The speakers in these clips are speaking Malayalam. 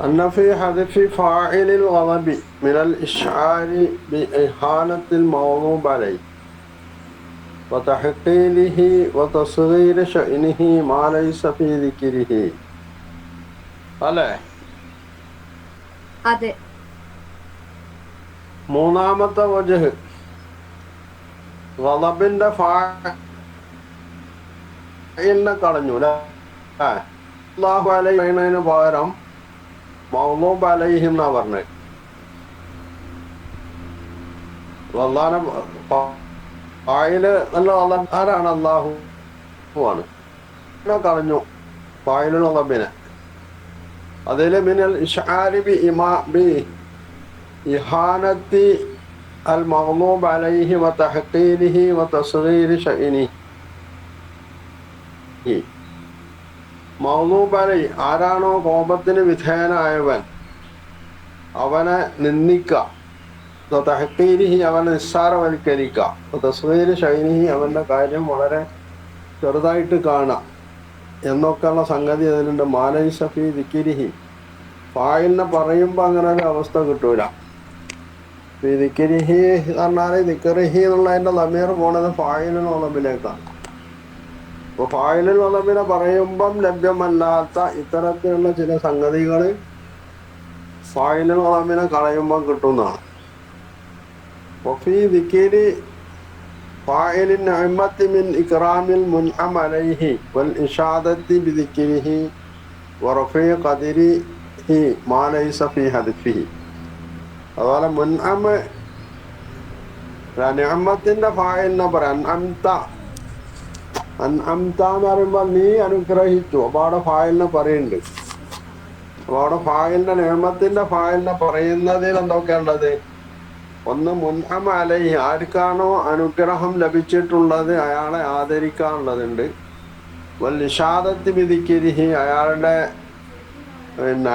أن في حذف فاعل الغضب من الإشعار بإهانة المغضوب عليه وتحقيره وتصغير شأنه ما ليس في ذكره. അല്ലേ? അതെ. മൂന്നാമത്തെ വജ്ഹ് ഗളബിന്റെ ഫാഇലിനെ കളഞ്ഞു അല്ലേ? അല്ലാഹു അലൈഹിന് പകരം മഗ്ളൂബ് അലൈഹി എന്നാ പറഞ്ഞത്. അള്ളാഹുവിനെ ഫായില് നല്ല ആരാണ്? അള്ളാഹു ആണ്. കളഞ്ഞു ഫായിലുൽ ഗളബിനെ. അതില് മിനൽ ഇശ്ആരി ബി ഇഹാനത്തി അൽ മഗ്ളൂബ് അലൈഹി വതഹ്ഖീരിഹി വതസ്ഗീരി ശഅനിഹി. മഗ്ളൂബ് അലൈഹി ആരാണോ കോപത്തിന് വിധേയനായവൻ അവനെ നിന്ദിക്കുക, തഹ്ഖീരിഹി അവനെ നിസ്സാരവൽക്കരിക്കുക, തസ്ഗീരി ശഅനിഹി അവന്റെ കാര്യം വളരെ ചെറുതായിട്ട് കാണുക എന്നൊക്കെയുള്ള സംഗതി അതിലുണ്ട്. മാലൈസ ഫീ ദിക്രിഹി ഫായിലിനെ പറയുമ്പോൾ അങ്ങനെ ഒരു അവസ്ഥ കിട്ടൂല. ഫീ ദിക്രിഹി എന്ന് പറഞ്ഞാൽ ദിക്രിഹി എന്നുള്ളതിന്റെ ലമീർ പോണത് ഫായിലുൽ ഗളബിലേക്കാണ്. അപ്പോൾ ഫായിലുൽ ഗളബിനെ പറയുമ്പം ലഭ്യമല്ലാത്ത ഇത്തരത്തിലുള്ള ചില സംഗതികൾ ഫായിലുൽ ഗളബിനെ കളയുമ്പം കിട്ടുന്നതാണ്. വഫീ ദിക്രി فاعل النعمة من إكرام المنعم عليه والإشادة بذكره ورفع قدره ما ليس في هدفه. അതുപോലെ മുൻഅം നിഅമത്തിന്റെ ഫായിലിനെ പറയാം. അൻഅംത എന്ന് പറയുമ്പോൾ നീ അനുഗ്രഹിച്ചു. അപ്പോൾ അവിടെ ഫായിലിനെ പറയുന്നുണ്ട്. അപ്പോൾ അവിടെ ഫായിലിന്റെ നിഅമത്തിന്റെ ഫായിലിനെ പറയുന്നതിൽ എന്തൊക്കെയുള്ളത്? ഒന്ന് മുൻഅം അലൈഹി ആർക്കാണോ അനുഗ്രഹം ലഭിച്ചിട്ടുള്ളത് അയാളെ ആദരിക്കാനുള്ളതുണ്ട്. വൽ ഇശാദത്തി ബിദിക്രിഹി അയാളുടെ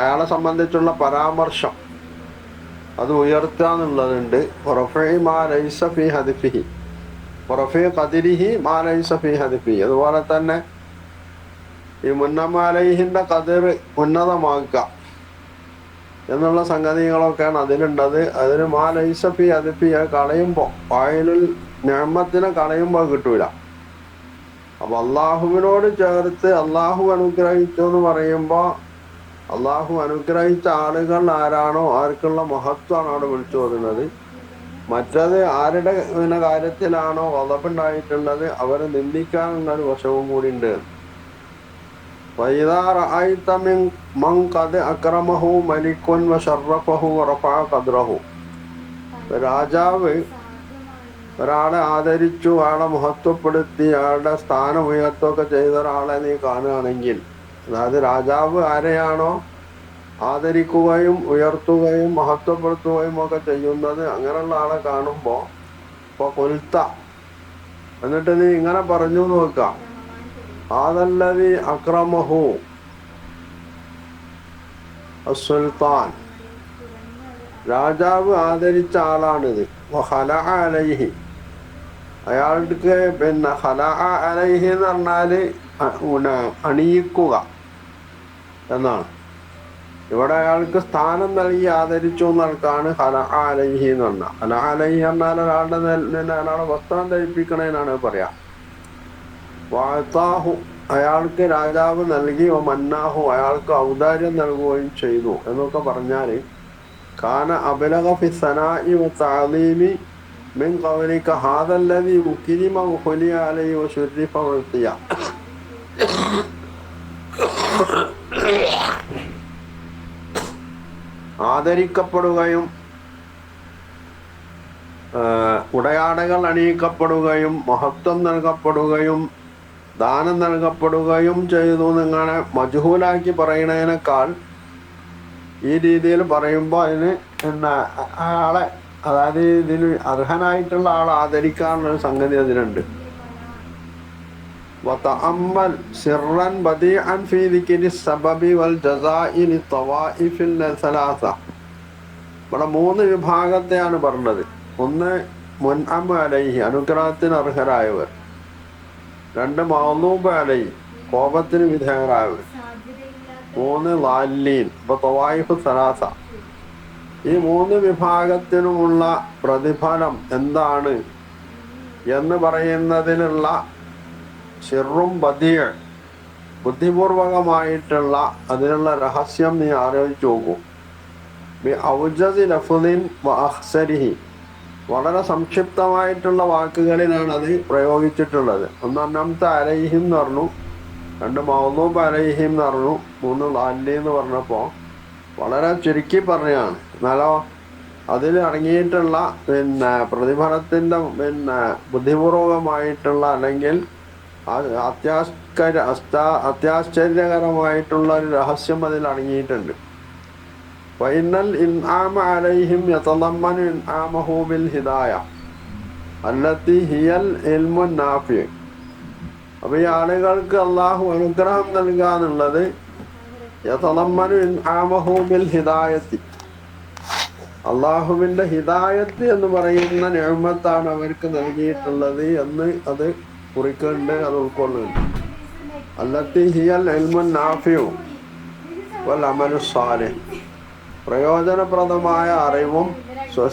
അയാളെ സംബന്ധിച്ചുള്ള പരാമർശം അത് ഉയർത്തുക എന്നുള്ളതുണ്ട്. റഫഇ മാ ലൈസ ഫീ ഹദ്ഫിഹി റഫഇ ഖദ്രിഹി മാ ലൈസ ഫീ ഹദ്ഫിഹി. അതുപോലെ തന്നെ ഈ മുൻഅം അലൈഹിന്റെ ഖദർ ഉന്നതമാക്കുക എന്നുള്ള സംഗതികളൊക്കെയാണ് അതിലുണ്ടത്. അതിന് മാ ലൈസ ഫീ ഹദ്ഫിഹി കളയുമ്പോൾ ഫായിലുൽ നിഅമത്തിനെ കളയുമ്പോൾ കിട്ടൂല. അപ്പൊ അള്ളാഹുവിനോട് ചേർത്ത് അള്ളാഹു അനുഗ്രഹിച്ചു എന്ന് പറയുമ്പോൾ അള്ളാഹു അനുഗ്രഹിച്ച ആളുകൾ ആരാണോ ആർക്കുള്ള മഹത്വമാണ് അവിടെ വിളിച്ചു വരുന്നത്. മറ്റത് ആരുടെ കാര്യത്തിലാണോ ഗളബുണ്ടായിട്ടുള്ളത് അവരെ നിന്ദിക്കാനുള്ള ഒരു വശവും കൂടി ഉണ്ട്. وَإِذَا رَأَيْتَ مَنْ قَدْ أَكْرَمَهُ مَلِكٌ وَشَرَّفَهُ وَرَفَعَ قَدْرَهُ. രാജാവ് ഒരാളെ ആദരിച്ചു, അയാളെ മഹത്വപ്പെടുത്തി, അയാളുടെ സ്ഥാനം ഉയർത്തുകയൊക്കെ ചെയ്ത ഒരാളെ നീ കാണുകയാണെങ്കിൽ, അതായത് രാജാവ് ആരെയാണോ ആദരിക്കുകയും ഉയർത്തുകയും മഹത്വപ്പെടുത്തുകയും ഒക്കെ ചെയ്യുന്നത് അങ്ങനെയുള്ള ആളെ കാണുമ്പോൾ ഇപ്പോൾ കൊൽത്ത എന്നിട്ട് നീ ഇങ്ങനെ പറഞ്ഞു നോക്കാം, ആദല്ലദി അക്രമഹു അസ്സുൽത്താൻ, രാജാവ് ആദരിച്ച ആളാണിത്. വഖലഅ അലൈഹി അയാൾക്ക് ഖലഅ അലൈഹി എന്ന് പറഞ്ഞാല് അണിയിക്കുക എന്നാണ്. ഇവിടെ അയാൾക്ക് സ്ഥാനം നൽകി ആദരിച്ചു എന്നൽക്കാണ് ഖലഅ അലൈഹി എന്ന് പറഞ്ഞാൽ. ഖലഅ അലൈഹി എന്നാൽ ഒരാളുടെ വസ്ത്രം ധരിപ്പിക്കണേനാണ് പറയാ. വഅതാഹു അയാൾക്ക് രാജാവ് നൽകി, മന്നാഹു അയാൾക്ക് ഔദാര്യം നൽകുകയും ചെയ്തു എന്നൊക്കെ പറഞ്ഞാൽ കാന അബ്ലഗ ഫി സനാഇ വതഅലീമി മിൻ ഖൗലിക ഹാദല്ലദി ഉക്രിമ വഖുലിയ അലൈഹി വശുരിഫ വഖിയ. ആദരിക്കപ്പെടുകയും ഉടയാടകൾ അണിയിക്കപ്പെടുകയും മഹത്വം നൽകപ്പെടുകയും ദാനം നൽകപ്പെടുകയും ചെയ്തു നിങ്ങളെ മജ്ഹൂലാക്കി പറയുന്നതിനേക്കാൾ ഈ രീതിയിൽ പറയുമ്പോൾ അതിന് ആളെ, അതായത് ഇതിന് അർഹനായിട്ടുള്ള ആളെ ആദരിക്കാനുള്ളൊരു സംഗതി അതിനുണ്ട്. വതഅമ്മൽ സിർറൻ ബദീഅൻ ഫീ ദിക്രി സബബി വൽ ജസാഇ ലിത്തവാഇഫിൽ സലാസ. ഇവിടെ 3 വിഭാഗത്തെയാണ് പറഞ്ഞത്. ഒന്ന് മുൻഅം അലൈഹി അനുഗ്രഹത്തിന് അർഹരായവർ, 2 മഗ്ളൂബ് അലൈഹി കോപത്തിന് വിധേയരായവർ, മൂന്ന് ലാലീൻ. ഇപ്പൊ തവായിഫ് സലാസ, ഈ മൂന്ന് വിഭാഗത്തിനുമുള്ള പ്രതിഫലം എന്താണ് എന്ന് പറയുന്നതിനുള്ള സിറും ബദിയ, ബുദ്ധിപൂർവകമായിട്ടുള്ള അതിനുള്ള രഹസ്യം നീ ആലോചിച്ച് നോക്കൂ. ബി ഔജസി ലഫ്ദിൻ വ അഖ്സരിഹി, വളരെ സംക്ഷിപ്തമായിട്ടുള്ള വാക്കുകളിലാണ് അത് പ്രയോഗിച്ചിട്ടുള്ളത്. ഒന്ന് അന്നംത അലൈഹിം എന്ന് പറഞ്ഞു, രണ്ട് മൗലൂബ് അലൈഹിം എന്ന് പറഞ്ഞു, മൂന്ന് ലാലി എന്ന് പറഞ്ഞപ്പോൾ വളരെ ചുരുക്കി പറഞ്ഞതാണ്. എന്നാലോ അതിൽ അടങ്ങിയിട്ടുള്ള പ്രതിഫലത്തിൻ്റെ ബുദ്ധിപൂർവകമായിട്ടുള്ള അല്ലെങ്കിൽ അത്യാശ്ചര്യകരമായിട്ടുള്ള ഒരു രഹസ്യം അതിൽ അടങ്ങിയിട്ടുണ്ട്. ഫൈനൽ ഇൻആമ അലൈഹിം യതളമ്മനു ഇൻആമഹു ബിൽ ഹിദായ അല്ലത്തി ഹിയൽ ഇൽമുൻ നാഫി. അപ്പോൾ ഈ ആളുകൾക്ക് അള്ളാഹു അനുഗ്രഹം നൽകുക എന്നുള്ളത് യതളമ്മനു ഇൻആമഹു ബിൽ ഹിദായത്തി, അള്ളാഹുവിൻ്റെ ഹിദായത്ത് എന്ന് പറയുന്ന നിഅമത്താണ് അവർക്ക് നൽകിയിട്ടുള്ളത് എന്ന് അത് കുറിക്കുന്നുണ്ട്, അത് ഉൾക്കൊള്ളുന്നുണ്ട്. അല്ലത്തി ഹിയൽ ഇൽമുൻ നാഫിഉ വൽ അമലു സാലിഹ്, പ്രയോജനപ്രദമായ അറിവും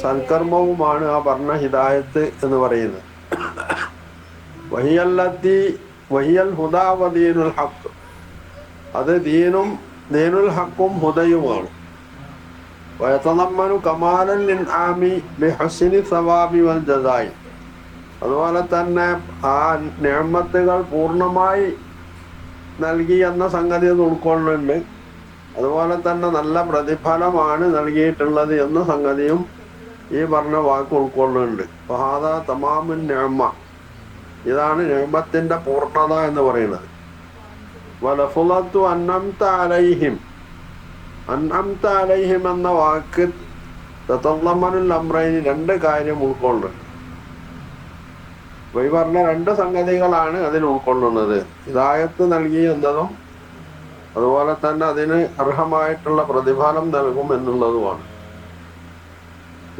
സൽക്കർമ്മവുമാണ് ആ പറഞ്ഞ ഹിദായത്ത് എന്ന് പറയുന്നത്. വഹിയൽ ഹുദാ വ ദീനുൽ ഹഖ്, അത് ദീനുൽ ഹഖും ഹുദയുമാണ്. വയതളമ്മനു കമാലൽ ഇൻആമി ബിഹുസ്നി സവാബി വൽ ജസായി, അതുപോലെ തന്നെ ആ നിഅമത്തുകൾ പൂർണ്ണമായി നൽകി എന്ന സംഗതി അത് ഉൾക്കൊള്ളുന്നുണ്ട്. അതുപോലെ തന്നെ നല്ല പ്രതിഫലമാണ് നൽകിയിട്ടുള്ളത് എന്ന സംഗതിയും ഈ പറഞ്ഞ വാക്ക് ഉൾക്കൊള്ളുന്നുണ്ട്. ഫഹാദാ തമാമുൻ നിഅമ, ഇതാണ് നിഅമത്തിന്റെ പൂർണ്ണത എന്ന് പറയുന്നത്. വലഫുളത്തു അൻഅംത അലൈഹിം, അൻഅംത അലൈഹിം എന്ന വാക്ക് തതളമ്മനുൽ അംറൈനി, രണ്ട് കാര്യം ഉൾക്കൊള്ളുന്നുണ്ട്. ഈ പറഞ്ഞ രണ്ട് സംഗതികളാണ് അതിൽ ഉൾക്കൊള്ളുന്നത്. ഹിദായത്ത് നൽകി എന്നതും അതുപോലെ തന്നെ അതിന് അർഹമായിട്ടുള്ള പ്രതിഫലം നൽകും എന്നുള്ളതുമാണ്.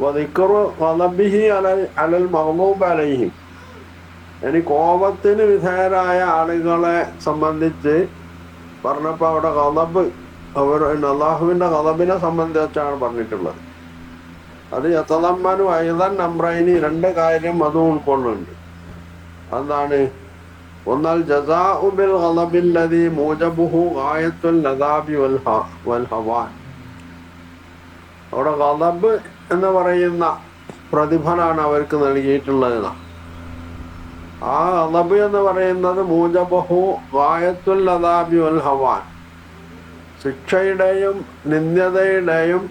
വദിക്റു ഗളബിഹി അലൽ മഗ്ളൂബ് അലൈഹിം, ഇനി കോപത്തിന് വിധേയരായ ആളുകളെ സംബന്ധിച്ച് പറഞ്ഞപ്പോൾ അവിടെ ഗളബ്, അവർ അള്ളാഹുവിൻ്റെ ഗളബിനെ സംബന്ധിച്ചാണ് പറഞ്ഞിട്ടുള്ളത്. അത് യതളമ്മനു അയ്ദൻ അംറൈനി, രണ്ട് കാര്യം അതും ഉൾക്കൊള്ളുന്നുണ്ട്. എന്താണ്? ഒന്നാൽ ജസാഉ ബിൽ ഗളബില്ലദി മൂജബുഹു ഗായത്തുൽ ലദാബി വൽ ഹവാൻ, അവിടെ ഗളബ് എന്ന് പറയുന്ന പ്രതിഫലമാണ് അവർക്ക് നൽകിയിട്ടുള്ളത്. ആ ഗളബ് എന്ന് പറയുന്നത് മൂജബുഹു ഗായത്തുൽ ലദാബി വൽ ഹവാൻ, ശിക്ഷയുടെയും നിന്ദ്യതയുടെയും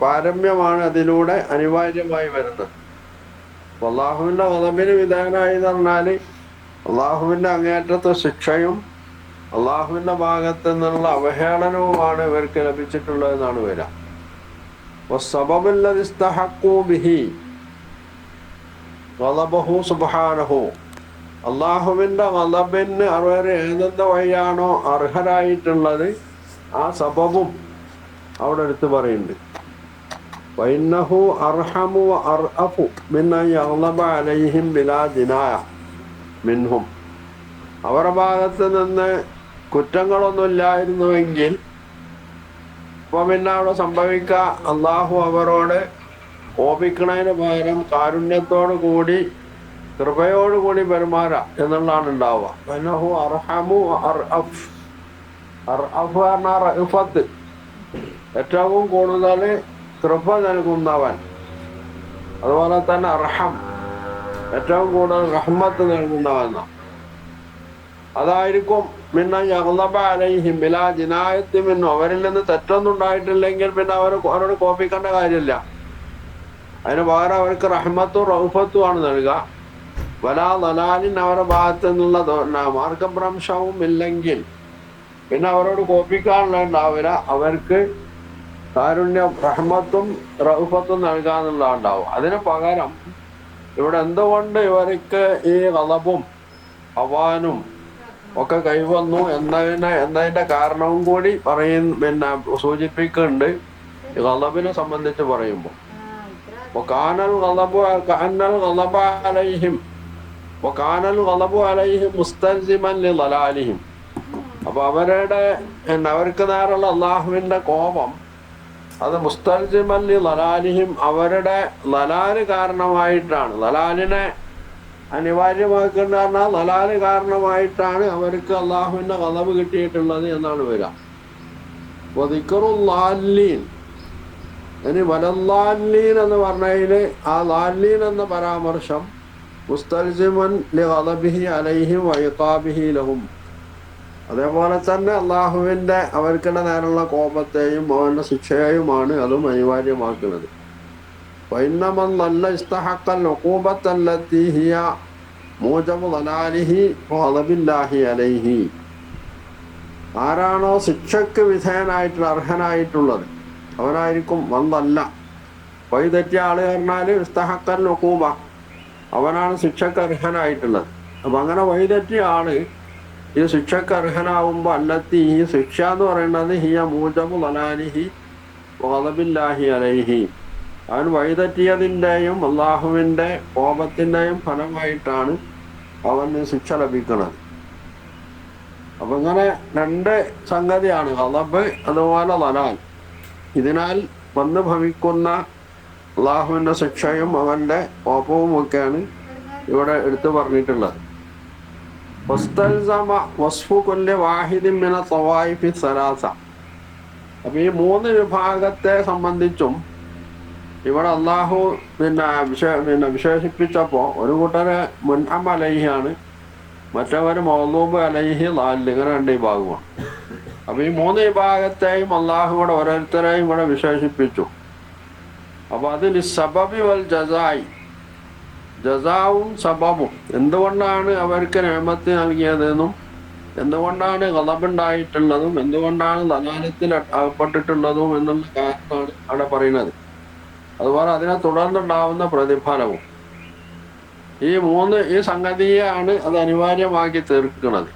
പാരമ്യമാണ് അതിലൂടെ അനിവാര്യമായി വരുന്നത്. അള്ളാഹുവിൻ്റെ ഗളബിന് വിധേയനായി എന്ന് പറഞ്ഞാൽ അള്ളാഹുവിൻ്റെ അങ്ങേറ്റത്തെ ശിക്ഷയും അള്ളാഹുവിൻ്റെ ഭാഗത്ത് നിന്നുള്ള അവഹേളനവുമാണ് ഇവർക്ക് ലഭിച്ചിട്ടുള്ളതെന്നാണ് വരിക. വസ്സബബുല്ലദി ഇസ്തഹഖൂ ബിഹി ഗളബഹു സുബ്ഹാനഹു, അള്ളാഹുവിൻ്റെ ഗളബിന് അവർ ഏതെന്ത് വഴിയാണോ അർഹരായിട്ടുള്ളത് ആ സബബും അവിടെ എടുത്തു പറയുന്നുണ്ട്. വഇന്നഹു അർഹമു വ അർഅഫു മിൻ അൻ യഗ്ളബ അലൈഹിം ബിലാ ജിനായ മിൻഹും, അവരുടെ ഭാഗത്ത് നിന്ന് കുറ്റങ്ങളൊന്നുമില്ലായിരുന്നുവെങ്കിൽ അപ്പോൾ പിന്നെ അവിടെ സംഭവിക്കുക, അള്ളാഹു അവരോട് കോപിക്കണതിന് പകരം കാരുണ്യത്തോടു കൂടി കൃപയോടുകൂടി പെരുമാറുക എന്നുള്ളതാണ് ഉണ്ടാവുക. വഇന്നഹു അർഹമു വ അർഅഫ്, അർഅഫ് പറഞ്ഞാൽ റഅഫത്ത്, ഏറ്റവും കൂടുതൽ കൃപ നൽകുന്നവൻ. അതുപോലെ തന്നെ അർഹം, ഏറ്റവും കൂടുതൽ റഹ്മത്ത് നൽകുന്നവൻ. അതായിരിക്കും മിൻ അൻ യഗ്ളബ അലൈഹിം ബിലാ ജിനായത്തി മിൻഹു, അവരിൽ നിന്ന് തെറ്റൊന്നും ഉണ്ടായിട്ടില്ലെങ്കിൽ പിന്നെ അവരോട് കോപിക്കേണ്ട കാര്യമില്ല. അതിന് പകരം അവർക്ക് റഹ്മത്തും റൗഫത്തും ആണ് നൽകുക. വലാ ദലാലിൻ, അവരുടെ ഭാഗത്ത് നിന്നുള്ള മാർഗഭ്രംശവും ഇല്ലെങ്കിൽ പിന്നെ അവരോട് കോപിക്കാനുള്ള ഉണ്ടാവില്ല. അവർക്ക് കാരുണ്യം, റഹ്മത്തും റൗഫത്തും നൽകാന്നുള്ളതുണ്ടാവും. അതിന് പകരം ഇവിടെ എന്തുകൊണ്ട് ഇവർക്ക് ഈ ഗളബും ഹവാനും ഒക്കെ കൈവന്നു എന്നതിൻ്റെ കാരണവും കൂടി സൂചിപ്പിക്കുന്നുണ്ട് ഈ ഗളബിനെ സംബന്ധിച്ച് പറയുമ്പോൾ. വകാനൽ ഗളബു അലൈഹിം മുസ്തൽസിമൻ ലിളലാലിഹിം, അപ്പൊ അവർക്ക് നേരെയുള്ള അള്ളാഹുവിന്റെ കോപം അത് മുസ്തൽസിമല്ലി ലലാലിഹിം, അവരുടെ ലലാല് കാരണമായിട്ടാണ്. ലലാലിനെ അനിവാര്യമാക്കേണ്ട പറഞ്ഞാൽ ലലാല് കാരണമായിട്ടാണ് അവർക്ക് അള്ളാഹുവിന്റെ ഖദബ് കിട്ടിയിട്ടുള്ളത് എന്നാണ് വരിക. ദിക്റുല്ലാലീൻ, ഇനി വലല്ലാലീൻ എന്ന് പറഞ്ഞതില് ആ ലാലീൻ എന്ന പരാമർശം മുസ്തൽസിമൻ ലി ഖദബിഹി അലൈഹിം വ ഇഖാബിഹി ലഹും, അതേപോലെ തന്നെ അള്ളാഹുവിന്റെ അവർക്കുടെ നേരെയുള്ള കോപത്തെയും അവന്റെ ശിക്ഷയെയുമാണ് അതും അനിവാര്യമാക്കുന്നത്. വഇന്നമൻ ളല്ല ഇസ്തഹഖൽ ഉഖൂബത്തല്ലത്തി ഹിയ മൂജബു ളലാലിഹി വഗളബില്ലാഹി അലൈഹി, ആരാണോ ശിക്ഷക്ക് വിധേയനായിട്ടുള്ള അർഹനായിട്ടുള്ളത് അവനായിരിക്കും വന്നല്ല. വഴി തെറ്റിയ ആള് പറഞ്ഞാല് ഇസ്തഹഖൽ ഉഖൂബ, അവനാണ് ശിക്ഷക്ക് അർഹനായിട്ടുള്ളത്. അപ്പൊ അങ്ങനെ വഴിതെറ്റിയ ആള് ഈ ശിക്ഷക്ക് അർഹനാവുമ്പോ അല്ലത്തി, ഈ ശിക്ഷ എന്ന് പറയുന്നത് ഹിയ മൂജബു ളലാലിഹി വഗളബില്ലാഹി അലൈഹി, അവൻ വഴിതെറ്റിയതിൻ്റെയും അള്ളാഹുവിന്റെ കോപത്തിന്റെയും ഫലമായിട്ടാണ് അവന് ശിക്ഷ ലഭിക്കുന്നത്. അപ്പൊ ഇങ്ങനെ രണ്ട് സംഗതിയാണ്, ഖദബ് അതുപോലെ ളലാൽ. ഇതിനാൽ വന്ന് ഭവിക്കുന്ന അള്ളാഹുവിന്റെ ശിക്ഷയും അവന്റെ കോപവും ഒക്കെയാണ് ഇവിടെ എടുത്തു പറഞ്ഞിട്ടുള്ളത്. അപ്പൊ ഈ മൂന്ന് വിഭാഗത്തെ സംബന്ധിച്ചും ഇവിടെ അള്ളാഹു വിശേഷിപ്പിച്ചപ്പോ ഒരു കൂട്ടരെ മുൻഅം അലൈഹിയാണ്, മറ്റവര് മൗലൂബ് അലൈഹി ളാലിൽ, ഇങ്ങനെ രണ്ട് വിഭാഗമാണ്. അപ്പൊ ഈ മൂന്ന് വിഭാഗത്തെയും അള്ളാഹു ഇവിടെ ഓരോരുത്തരെയും ഇവിടെ വിശേഷിപ്പിച്ചു. അപ്പൊ അതിൽ സബബി വൽ ജസായി, ജസാവും സബബും, എന്തുകൊണ്ടാണ് അവർക്ക് നിഅമത്ത് നൽകിയതെന്നും എന്തുകൊണ്ടാണ് ഖദബുണ്ടായിട്ടുള്ളതും എന്തുകൊണ്ടാണ് ദലാലത്തിൽ അകപ്പെട്ടിട്ടുള്ളതും എന്നുള്ള കാരണമാണ് അവിടെ പറയുന്നത്. അതുപോലെ അതിനെ തുടർന്നുണ്ടാവുന്ന പ്രതിഫലവും. ഈ സംഗതിയാണ് അത് അനിവാര്യമാക്കി തീർക്കുന്നത്.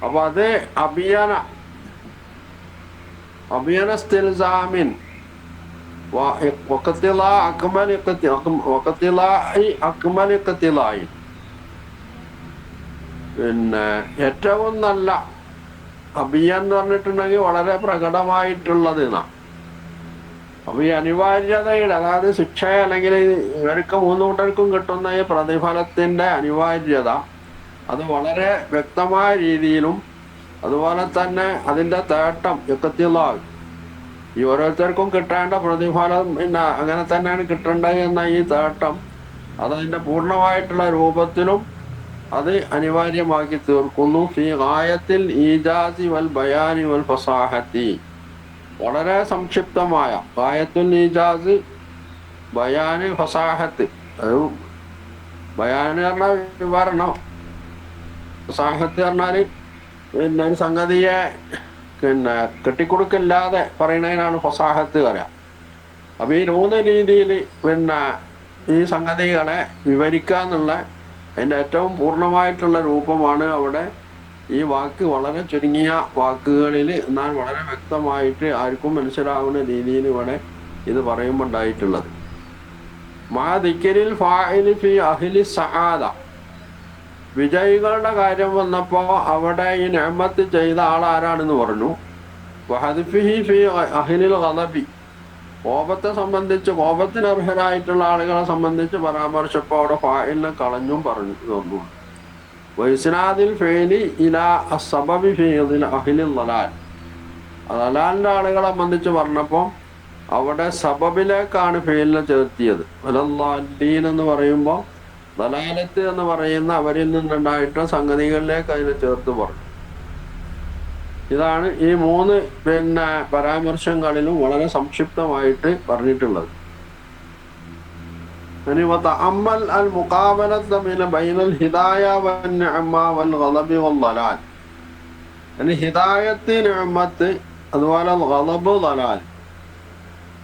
അപ്പൊ അത് അഭിയനസ്തിൽസാമിൻ പിന്നെ ഏറ്റവും നല്ല അഭിയ എന്ന് പറഞ്ഞിട്ടുണ്ടെങ്കിൽ വളരെ പ്രകടമായിട്ടുള്ളത് എന്നാ. അപ്പൊ ഈ അനിവാര്യതയുടെ, അതായത് ശിക്ഷ അല്ലെങ്കിൽ ഇവർക്ക് മൂന്ന് കൂട്ടർക്കും കിട്ടുന്ന ഈ പ്രതിഫലത്തിന്റെ അനിവാര്യത അത് വളരെ വ്യക്തമായ രീതിയിലും അതുപോലെ തന്നെ അതിന്റെ തേട്ടം യക്കത്തിലാകും. ഈ ഓരോരുത്തർക്കും കിട്ടേണ്ട പ്രതിഫലം പിന്നെ അങ്ങനെ തന്നെയാണ് കിട്ടേണ്ടത് എന്ന ഈ തേട്ടം അതതിന്റെ പൂർണ്ണമായിട്ടുള്ള രൂപത്തിലും അത് അനിവാര്യമാക്കി തീർക്കുന്നു. ഫീ ഗായത്തിൽ ഈജാസി വൽ ബയാനി വൽ ഫസാഹത്തി, വളരെ സംക്ഷിപ്തമായ ഗായത്തുൽ ഈജാസ്, ബയാന്, ഫസാഹത്ത്. ബയാന് പറഞ്ഞാൽ വിവരണം, ഫസാഹത്ത് പറഞ്ഞാല് പിന്നെ ഒരു സംഗതിയെ പിന്നെ കെട്ടിക്കൊടുക്കില്ലാതെ പറയുന്നതിനാണ് ഫസാഹത്ത് പറയാം. അപ്പൊ ഈ മൂന്ന് രീതിയിൽ പിന്നെ ഈ സംഗതികളെ വിവരിക്കുക എന്നുള്ള അതിൻ്റെ ഏറ്റവും പൂർണ്ണമായിട്ടുള്ള രൂപമാണ് അവിടെ ഈ വാക്ക് വളരെ ചുരുങ്ങിയ വാക്കുകളിൽ എന്നാൽ വളരെ വ്യക്തമായിട്ട് ആർക്കും മനസ്സിലാവുന്ന രീതിയിൽ ഇവിടെ ഇത് പറയുമ്പോൾ ഉണ്ടായിട്ടുള്ളത്. മാ ദിക്രിൽ ഫാഇലി ഫി അഹ്ലി സആദ, വിജയികളുടെ കാര്യം വന്നപ്പോൾ അവിടെ ഈ നിഅമത്ത് ചെയ്ത ആളാരാണെന്ന് പറഞ്ഞു. വഹദ്ഫിഹി ഫി അഹ്ലിൽ ഖദബി, കോപത്തെ സംബന്ധിച്ച് കോപത്തിന് അർഹരായിട്ടുള്ള ആളുകളെ സംബന്ധിച്ച് പരാമർശപ്പോൾ അവിടെ ഫാഇലിനെ കളഞ്ഞും പറഞ്ഞു തന്നു. വൈസ്നാദിൽ ഫേലി ഇലാ അസ്സബബി ഫീ അഹ്ലിൽ ളലാൽ, ദലാലിന്റെ ആളുകളെ സംബന്ധിച്ച് പറഞ്ഞപ്പോൾ അവിടെ സബബിലേക്കാണ് ഫേലിനെ ചേർത്തിയത്. വലല്ലാലീൻ എന്ന് പറയുമ്പോൾ ദലാലത്ത് എന്ന് പറയുന്ന അവരിൽ നിന്നുണ്ടായിട്ട് സംഗതികളിലേക്ക് അതിനെ ചേർത്ത് പറഞ്ഞു. ഇതാണ് ഈ മൂന്ന് പിന്നെ പരാമർശങ്ങളിലും വളരെ സംക്ഷിപ്തമായിട്ട് പറഞ്ഞിട്ടുള്ളത്. ഇനി വതഅമ്മൽ അൽ മുഖാബലത ബൈനൽ ഹിദായ വന്നിഅമ വൽ ഗളബി വൽ ളലാൽ, ഇനി ഹിദായത്ത്, നിഅമത്ത്, അതുപോലെ ഗളബ്, ളലാൽ,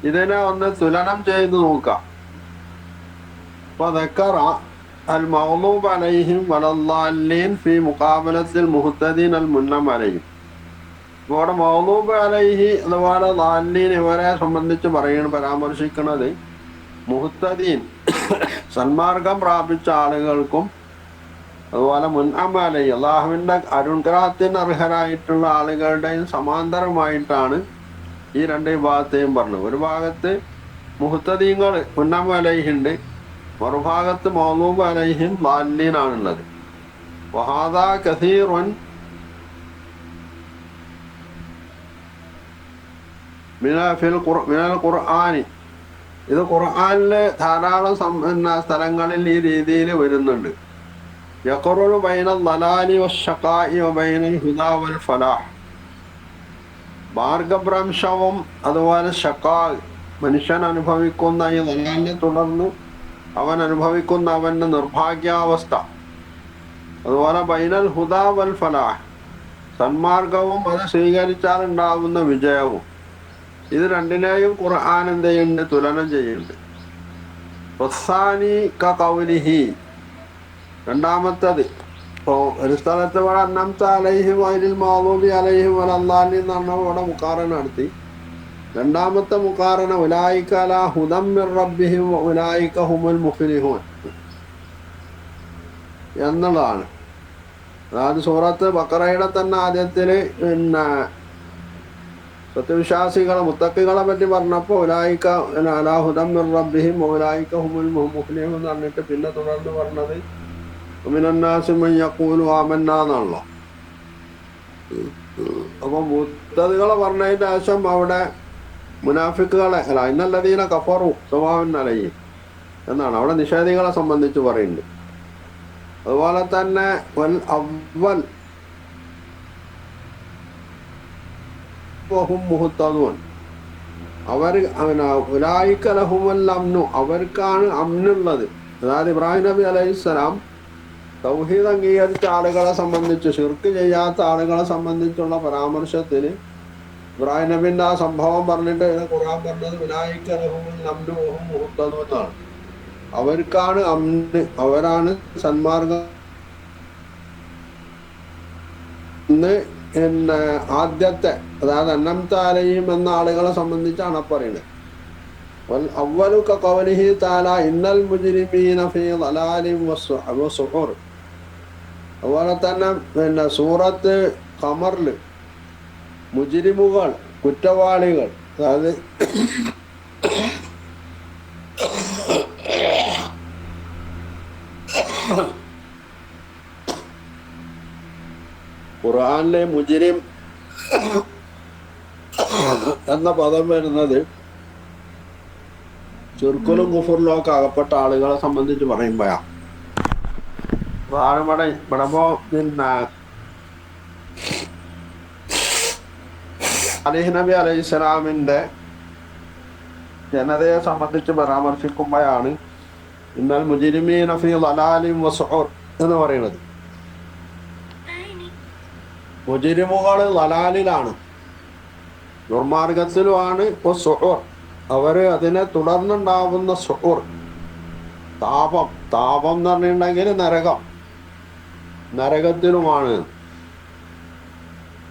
ഇതിനെ ഒന്ന് തുലനം ചെയ്ത് നോക്കാം. ഫദക്കറ അൽ മഗ്ളൂബ് അലൈഹിം വലല്ലാലീൻ ഫി മുഖാബലത്തിൽ മുഹ്തദീൻ അൽ മുന്നം അലൈഹിം. ഇവിടെ മഗ്ളൂബ് അലൈഹി അതുപോലെ ളാലീൻ ഇവരെ സംബന്ധിച്ച് പരാമർശിക്കുന്നത് മുഹ്തദീൻ സന്മാർഗം പ്രാപിച്ച ആളുകൾക്കും അതുപോലെ മുൻഅമലൈ അള്ളാഹുവിൻ്റെ അനുഗ്രഹത്തിന് അർഹരായിട്ടുള്ള ആളുകളുടെയും സമാന്തരമായിട്ടാണ് ഈ രണ്ട് വിഭാഗത്തെയും പറഞ്ഞത്. ഒരു ഭാഗത്ത് മുഹ്തദീങ്ങൾ മുന്നമലൈഹിണ്ട്, മറുഭാഗത്ത് മൗലൂബ് അലൈഹിം ളാല്ലീനാണുള്ളത്. വഹാദാ കസീറുൻ മിനൽ ഖുർആനി, ഇത് ഖുർആനിലെ ധാരാളം സ്ഥലങ്ങളിൽ ഈ രീതിയിൽ വരുന്നുണ്ട്. യഖറുനു ബൈനൽ ളലാലി വശഖാഇ വബൈനൽ ഹുദാ വൽ ഫലാഹ്, മാർഗഭ്രംശവും അതുപോലെ ഷഖാ, മനുഷ്യൻ അനുഭവിക്കുന്ന ഈ ളലാലിനെ തുടർന്ന് അവൻ അനുഭവിക്കുന്ന അവൻ്റെ നിർഭാഗ്യാവസ്ഥ, അതുപോലെ ബൈനൽ ഹുദാ വൽ ഫലാഹ്, സന്മാർഗവും അത് സ്വീകരിച്ചാൽ ഉണ്ടാകുന്ന വിജയവും, ഇത് രണ്ടിനെയും ഖുർആൻ എന്ത് ചെയ്യുന്നുണ്ട്? തുലനം ചെയ്യുന്നുണ്ട്. വസ്സാനി കഖൗലിഹി, രണ്ടാമത്തത് ഇപ്പോൾ ഒരു സ്ഥലത്ത് ഇവിടെ അന്നംത അലൈഹിം വൈലിൽ മഗ്ദൂബി അലൈഹിം വലദ്ദാലിൻ എന്ന് പറഞ്ഞ ഇവിടെ മുഖാറന നടത്തി. രണ്ടാമത്തെ മുഖാറന ഉലൈക അലാ ഹുദം മിർ റബ്ബിഹിം വഉലൈക ഹുമുൽ മുഫ്ലിഹൂൻ എന്നുള്ളതാണ്. അതായത് സൂറത്ത് ബഖറയുടെ തന്നെ ആദ്യത്തിൽ സത്യവിശ്വാസികളെ മുത്തക്കികളെ പറ്റി പറഞ്ഞപ്പോൾ ഉലൈക അലാ ഹുദം മിർ റബ്ബിഹിം വഉലൈക ഹുമുൽ മുഫ്ലിഹൂൻ എന്ന് പറഞ്ഞിട്ട് പിന്നെ തുടർന്ന് പറഞ്ഞത് മിനന്നാസി മൻ യഖൂലു ആമന്നാ എന്നാണല്ലോ. അപ്പം മുത്തക്കികളെ പറഞ്ഞതിൻ്റെ ശേഷം അവിടെ മുനാഫിക്കുകളെ അല്ല ഇന്നല്ലദീന കഫറു സവാഉൻ അലൈഹിം എന്നാണ് അവിടെ നിഷേധികളെ സംബന്ധിച്ച് പറയുന്നുണ്ട്. അതുപോലെ തന്നെ വൽ അവ്വൽ വഹും മുഹ്തദൂൻ, അവർ ഉലൈക ലഹുമുൽ അംനു, അവർക്കാണ് അമ്നുള്ളത്. അതായത് ഇബ്രാഹിം നബി അലൈഹിസ്സലാം തൗഹീദ് അംഗീകരിച്ച ആളുകളെ സംബന്ധിച്ച്, ശിർക്ക് ചെയ്യാത്ത ആളുകളെ സംബന്ധിച്ചുള്ള പരാമർശത്തിൽ ഇബ്രാഹിം നബിൻ്റെ ആ സംഭവം പറഞ്ഞിട്ട് ഖുർആൻ പറഞ്ഞത് ഉലൈക ലഹുമുൽ അംനു വഹും മുഹ്തദൂൻ എന്നാണ്. അവർക്കാണ് അമ്ന്, അവരാണ് സന്മാർഗം എന്ന് ആദ്യത്തെ, അതായത് അന്നംത അലൈഹിം എന്ന ആളുകളെ സംബന്ധിച്ചാണ് പറയുന്നത്. അവ്വലു കഖൗലിഹി തആല ഇന്നൽ മുജ്രിമീന ഫീ ളലാലിൻ വസുഉർ. അതുപോലെ തന്നെ സൂറത്ത് ഖമറിൽ മുജ്രിമുകൾ, കുറ്റവാളികൾ, അതായത് ഖുർആനിലെ മുജ്രിം എന്ന പദം വരുന്നത് ചുർക്കുലും കുഫറിലും ഒക്കെ അകപ്പെട്ട ആളുകളെ സംബന്ധിച്ച് പറയുമ്പോഴാണ്. ഇവിടെപ്പോ പിന്നെ അലീഹ് നബി അലൈഹി സ്വലാമിൻ്റെ ജനതയെ സംബന്ധിച്ച് പരാമർശിക്കുമ്പോഴാണ് ഇന്നൽ മുജ്രിമീന ഫീ ളലാലിൻ വസുഉർ എന്ന് പറയുന്നത്. മുജ്രിമുകൾ ളലാലിലാണ്, ദുർമാർഗത്തിലുമാണ്. വസുഉർ, അവർ അതിനെ തുടർന്നുണ്ടാവുന്ന സുഉർ, താപം, താപം എന്ന് പറഞ്ഞിട്ടുണ്ടെങ്കിൽ നരകം, നരകത്തിലുമാണ്.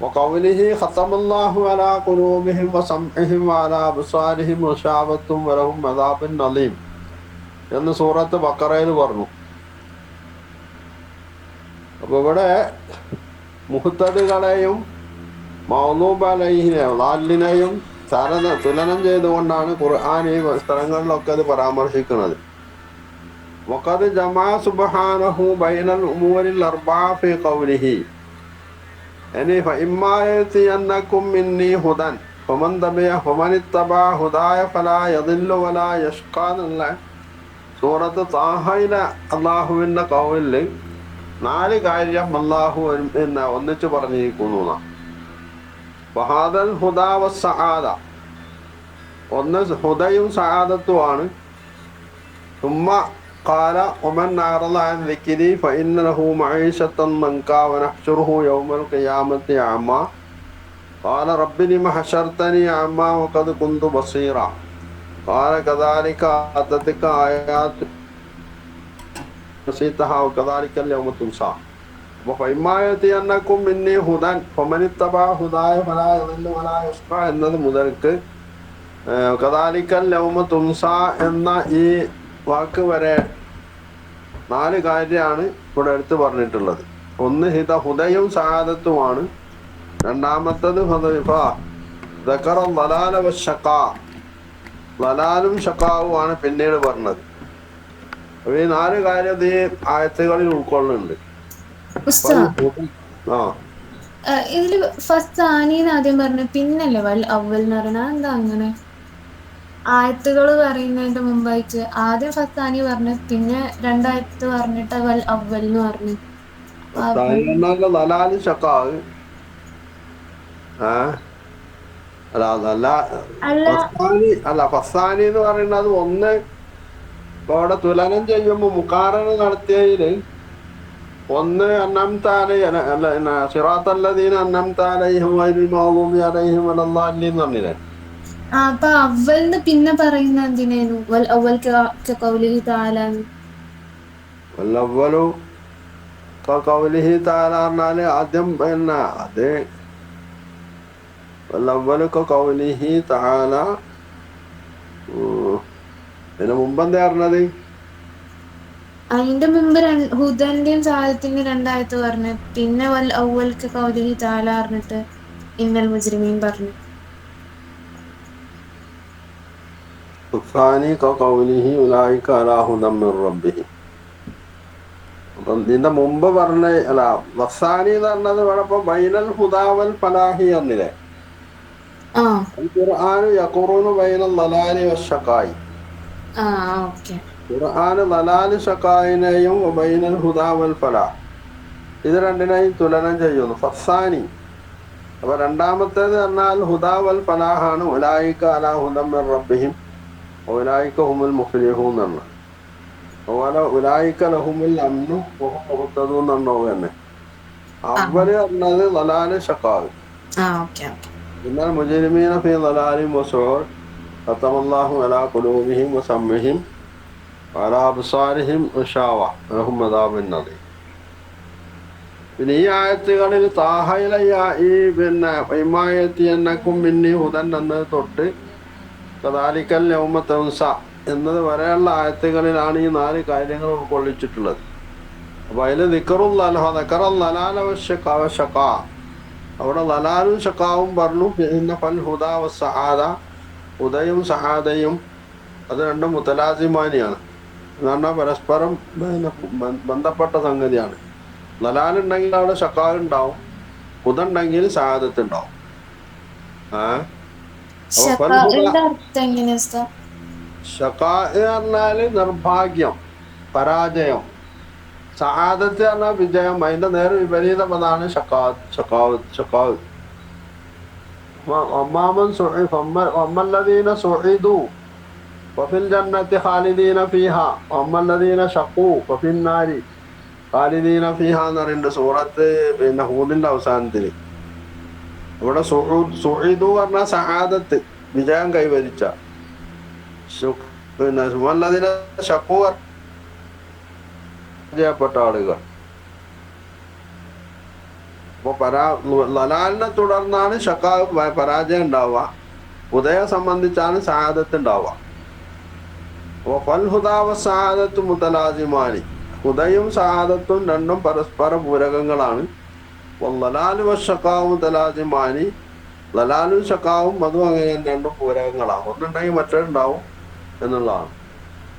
വഖൗലിഹി ഖതമല്ലാഹു അലാ ഖുലൂബിഹിം വസംഇഹിം വഅലാ അബ്സാരിഹിം ഗിശാവത്തും വലഹും അദാബുൻ അലീം എന്ന് സൂറത്ത് ബഖറയിൽ പറഞ്ഞു. അപ്പോൾ ഇവിടെ മുഹ്തദികളെയും മഗ്ദൂബ് അലൈഹിനെയും ളാല്ലിനെയും തുലനം ചെയ്തുകൊണ്ടാണ് ഖുർആൻ ഈ സ്ഥലങ്ങളിലൊക്കെ അത് പരാമർശിക്കുന്നത്. വഖദ് ജമഅ സുബ്ഹാനഹു ബൈനൽ ഉമൂരിൽ അർബഅ ഫീ ഖൗലിഹി يعني فإما يأتينكم مني هدى فمن اتبع هداي فلا يضل ولا يشقى എന്നുള്ള സൂറത്ത് താഹയിലെ അള്ളാഹുവിൻ്റെ ഖൗലിൽ 4 കാര്യം അള്ളാഹു ഒന്നിച്ച് പറഞ്ഞിരിക്കുന്നു. വഹാദൽ ഹുദാ വസ്സആദ, ഒന്ന് ഹുദയും സആദത്തുമാണ്. സുമ്മ ഖാല വമൻ അഅറള അൻ ദിക്രി ഫഇന്ന ലഹു മഈശത്തൻ ദൻകാ വനഹ്ശുറുഹു യൗമൽ ഖിയാമത്തി അഅമാ ഖാല റബ്ബി ലിമ ഹശർതനി അഅമാ വഖദ് കുന്തു ബസീറാ ഖാല കദാലിക അതതിക ആയാതു നസീതഹാ വകദാലിക യൗമ തുൻസാ ഫഇമ്മാ യഅതിയന്നകും മിന്നി ഹുദൻ ഫമൻ ഇത്തബഅ ഹുദായ ഫലാ യദില്ലു വലാ യശ്ഖാ എന്നത് മുതൽക്ക് കദാലിക യൗമ തുൻസാ എന്ന ഈ വാക്ക് വരെ 4 കാര്യമാണ് ഇവിടെ എടുത്തു പറഞ്ഞിട്ടുള്ളത്. ഒന്ന് ഹുദയും സആദത്തുമാണ്. രണ്ടാമത്തത് ലലാലും ഷക്കാവുമാണ് പിന്നീട് പറഞ്ഞത്. അപ്പൊ ഈ 4 കാര്യം ഈ ആയത്തുകളിൽ ഉൾക്കൊള്ളുന്നുണ്ട്. ഇതില് ഫസ്റ്റ് ആനീന്ന് ആദ്യം പറഞ്ഞു, പിന്നല്ലേ വൽ അവൽ എന്ന് പറയണ, എന്താ അങ്ങനെ? ആയത്തുകൾ പറയുന്നതിന്റെ മുമ്പായിട്ട് ആദ്യം ഫസ്റ്റ് ആനി പറഞ്ഞു, പിന്നെ 2 ആയത്ത് പറഞ്ഞിട്ട് വൽ അവൽ എന്ന് പറഞ്ഞു. ലലാല് ഷക്കാവ് ഫസാനി എന്ന് പറയുന്നത് ഒന്ന് അവിടെ തുലനം ചെയ്യുമ്പോ മുഖാറന നടത്തിയതില് ഒന്ന് സിറാത്തല്ലദീന അൻഅംത അലൈഹിം ഗൈറിൽ മഗ്ദൂബി അലൈഹിം വലദ്ദാലിൻ എന്ന് പറഞ്ഞില്ലേ. അപ്പൊ അവൽന്ന് പിന്നെ പറയുന്ന എന്തിനേനു? വൽ അവൽ കഖൗലിഹി തആല. വൽ അവലു കഖൗലിഹി തആല പറഞ്ഞാല് ആദ്യം പിന്നെ അത് വൽ അവലു കഖൗലിഹി തആല. ഇതിന് മുമ്പ് എന്താ പറഞ്ഞത്? അതിന്റെ മുമ്പ് ഹുദന്റെയും സആദത്തിന്റെയും 2 ആയത്ത് പറഞ്ഞു, പിന്നെ വൽ അവൽ കഖൗലിഹി തആല പറഞ്ഞിട്ട് ഇന്നൽ മുജ്രിമീൻ പറഞ്ഞു. ഇതിന്റെ മുമ്പ് പറഞ്ഞ വസാനി എന്ന് പറഞ്ഞത് ഇവിടെ ഇപ്പൊ ബൈനൽ ഹുദാവൽ ഫലാഹി എന്നില്ലേ. ഖുർആന് യഖുറൂനു ബൈനൽ ലലാലി വശഖായി. ഖുർആന് ലലാലി ശഖായിനെയും ബൈനൽ ഹുദാവൽ ഫലാഹ് ഇത് രണ്ടിനെയും തുലനം ചെയ്യുന്നു. ഫസാനി അപ്പൊ രണ്ടാമത്തേത് പറഞ്ഞാൽ ഹുദാവൽ ഫലാഹാണ്. ഉലൈക അലാ ഹുദം മിർ റബ്ബിഹിം ഉലൈക ഹുമുൽ മുഫ്ലിഹൂൻ എന്നാണ്. അതുപോലെ ഉലൈക ലഹുമുൽ അംനു വഹും മുഹ്തദൂൻ എന്നാണ് തന്നെ. അവര് പറഞ്ഞത് ലലാല് ഷഖാവ്. എന്നാൽ മുജ്രിമീന ഫീ ലലാലിൻ വസുഊർ ഖതമല്ലാഹു അലാ ഖുലൂബിഹിം വസമ്മിഹിം വഅലാ അബ്സാരിഹിം ഗിശാവ ലഹും അദാബുൻ അദീം. പിന്നെ ഈ ആയത്തുകളിൽ താഹയിലയ ഈ പിന്നെ ഇമായത്തിയന്നക്കും മിന്നി ഹുദൻ എന്നത് തൊട്ട് കദാലിക്കൽ യൗമ തുൻസ എന്നത് വരെയുള്ള ആയത്തുകളിലാണ് ഈ 4 കാര്യങ്ങൾ ഉൾക്കൊള്ളിച്ചിട്ടുള്ളത്. അപ്പൊ അതിൽ അവിടെ ലലാലും ഷക്കാവും പറഞ്ഞു. പിന്നെ ഫൽ ഹുദാ വസ്സആദ ഹുദയും സഹാദയും അത് രണ്ടും മുതലാസിമാനിയാണ്. എന്ന് പറഞ്ഞാൽ പരസ്പരം ബന്ധപ്പെട്ട സംഗതിയാണ്. ലലാലുണ്ടെങ്കിൽ അവിടെ ഷക്കാ ഉണ്ടാവും, ഹുദുണ്ടെങ്കിൽ സഹാദത്ത് ഉണ്ടാവും. ഷക്കാ പറഞ്ഞാല് നിർഭാഗ്യം, പരാജയം. സഹാദത്ത് പറഞ്ഞാൽ വിജയം. അതിന്റെ നേരെ വിപരീത പദമാണ് ഷക്കാവ്. വമ്മല്ലദീന സുഈദു വഫിൽ ജന്നത്തി ഖാലിദീന ഫീഹാ വമ്മല്ലദീന ഷഖൂ വഫിൻ നാരി ഖാലിദീന ഫീഹാ എന്ന് പറയുന്നുണ്ട് സൂറത്ത് പിന്നെ ഹൂദിന്റെ അവസാനത്തില്. ഇവിടെ സുഈദു പറഞ്ഞാൽ സഹാദത്ത്, വിജയം കൈവരിച്ച. പിന്നെ വമ്മല്ലദീന ഷഖൂ പരാജയപ്പെട്ട ആളുകൾ. അപ്പൊ ലലാലിനെ തുടർന്നാണ് ഷക്കാവ് പരാജയം ഉണ്ടാവുക. ഹുദയെ സംബന്ധിച്ചാണ് സഹാദത്ത് ഉണ്ടാവുക. ഫൽ ഹുദാ വസ്സആദത്തു മുതലാസിമാനി. ഹുദയും സഹാദത്തും രണ്ടും പരസ്പര പൂരകങ്ങളാണ്. വല്ലലാലു വശഖാവു മുതലാസിമാനി. ലലാലും ഷക്കാവും അതും അങ്ങനെ രണ്ടും പൂരകങ്ങളാണ്. ഒന്നുണ്ടെങ്കിൽ മറ്റൊരുണ്ടാവും എന്നുള്ളതാണ്.